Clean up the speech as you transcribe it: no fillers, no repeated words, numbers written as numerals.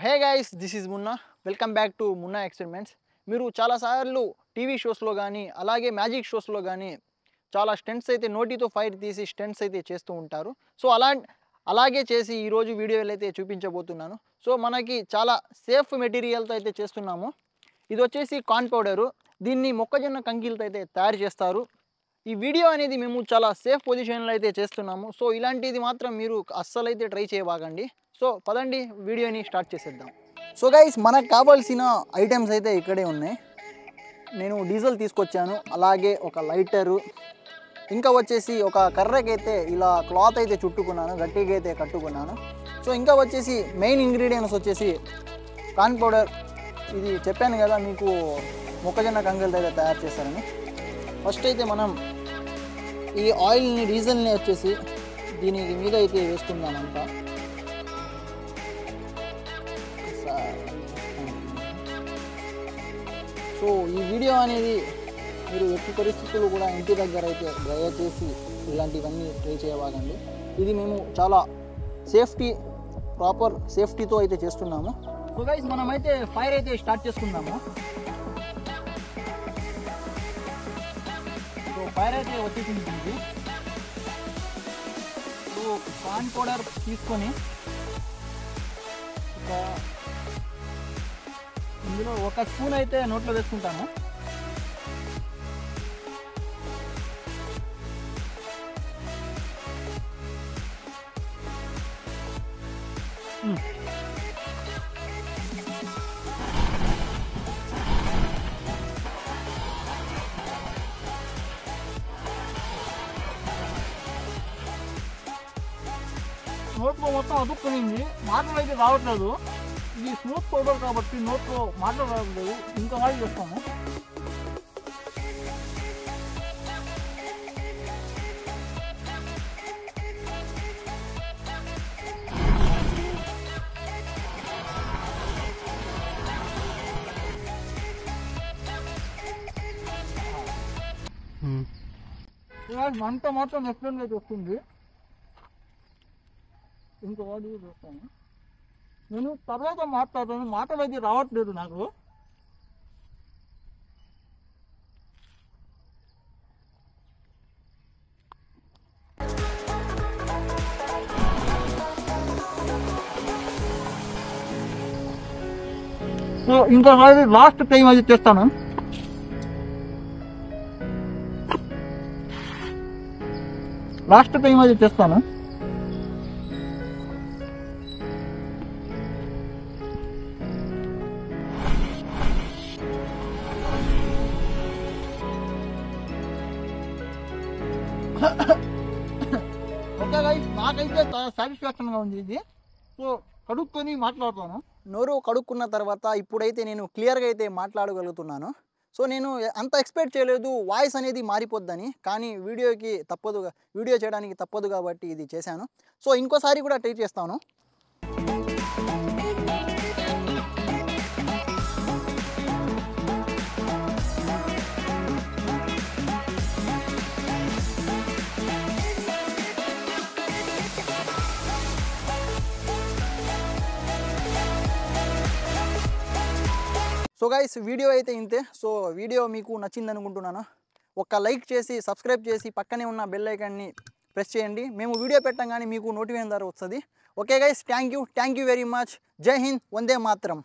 Hey guys, this is Munna. Welcome back to Munna experiments. మీరు చాలాసార్లు TV షోస్లో కానీ అలాగే మ్యాజిక్ షోస్లో కానీ చాలా స్టంట్స్ అయితే నోటితో ఫైర్ తీసి స్టంట్స్ అయితే చేస్తూ ఉంటారు. సో అలాగే చేసి ఈరోజు వీడియోలు అయితే చూపించబోతున్నాను. సో మనకి చాలా సేఫ్ మెటీరియల్తో అయితే చేస్తున్నాము. ఇది వచ్చేసి కార్న్ పౌడరు. దీన్ని మొక్కజొన్న కంకిలతో అయితే తయారు చేస్తారు. ఈ వీడియో అనేది మేము చాలా సేఫ్ పొజిషన్లో అయితే చేస్తున్నాము. సో ఇలాంటిది మాత్రం మీరు అస్సలైతే ట్రై చేయబాకండి. సో పదండి వీడియోని స్టార్ట్ చేసేద్దాం. సో గైస్, మనకు కావాల్సిన ఐటమ్స్ అయితే ఇక్కడే ఉన్నాయి. నేను డీజిల్ తీసుకొచ్చాను, అలాగే ఒక లైటరు, ఇంకా వచ్చేసి ఒక కర్రకైతే ఇలా క్లాత్ అయితే చుట్టుకున్నాను, గట్టిగా అయితే కట్టుకున్నాను. సో ఇంకా వచ్చేసి మెయిన్ ఇంగ్రీడియంట్స్ వచ్చేసి కార్న్ పౌడర్. ఇది చెప్పాను కదా మీకు, మొక్కజొన్న కంకులతో అయితే తయారు చేస్తారని. ఫస్ట్ అయితే మనం ఈ ఆయిల్ని, డీజిల్ని వచ్చేసి దీనికి మీద అయితే వేసుకుందామంతా. సో ఈ వీడియో అనేది మీరు ఎట్టి పరిస్థితులు కూడా ఇంటి దగ్గర అయితే దయచేసి ఇలాంటివన్నీ ట్రై చేయవాలండి. ఇది మేము చాలా ప్రాపర్ సేఫ్టీతో అయితే చేస్తున్నాము. సో గైస్, మనమైతే ఫైర్ అయితే స్టార్ట్ చేసుకుందాము. సో ఫైర్ అయితే వచ్చేసింది. సో కార్న్ పౌడర్ తీసుకొని ఇందులో ఒక స్పూన్ అయితే నోట్లో వేసుకుంటాను. నోట్లో మొత్తం అతుక్కునింది, మాటలు అయితే రావట్లేదు. ఇది స్మూత్ పౌడర్ కాబట్టి నోట్లో మాటలు రావట్లేదు. ఇంకా ఆయిల్ చేస్తాము. మంట మాత్రం ఎక్స్ప్లెయిన్ అయితే వస్తుంది. ఇంకా వాడి చేస్తాను. నేను తర్వాత మాట్లాడతాను, మాటలు అయితే రావట్లేదు నాకు. సో ఇంకా లాస్ట్ టైం అది చేస్తాను. ఓకే గైస్, నాకైతే చాలా సాటిస్ఫాక్షన్గా ఉంది ఇది. సో కడుక్కొని మాట్లాడతాను. నోరు కడుక్కున్న తర్వాత ఇప్పుడైతే నేను క్లియర్గా అయితే మాట్లాడగలుగుతున్నాను. సో నేను అంత ఎక్స్పెక్ట్ చేయలేదు వాయిస్ అనేది మారిపోద్దని, కానీ వీడియో చేయడానికి తప్పదు కాబట్టి ఇది చేశాను. సో ఇంకోసారి కూడా ట్రై చేస్తాను. సో గైస్, వీడియో అయితే ఇంతే. సో వీడియో మీకు నచ్చింది అనుకుంటున్నాను. ఒక లైక్ చేసి సబ్స్క్రైబ్ చేసి పక్కనే ఉన్న బెల్ ఐకాన్ని ప్రెస్ చేయండి. మేము వీడియో పెట్టంగానే మీకు నోటిఫికేషన్ ద్వారా వస్తుంది. Okay guys, thank you very much. జై హింద్, వందే మాతరం.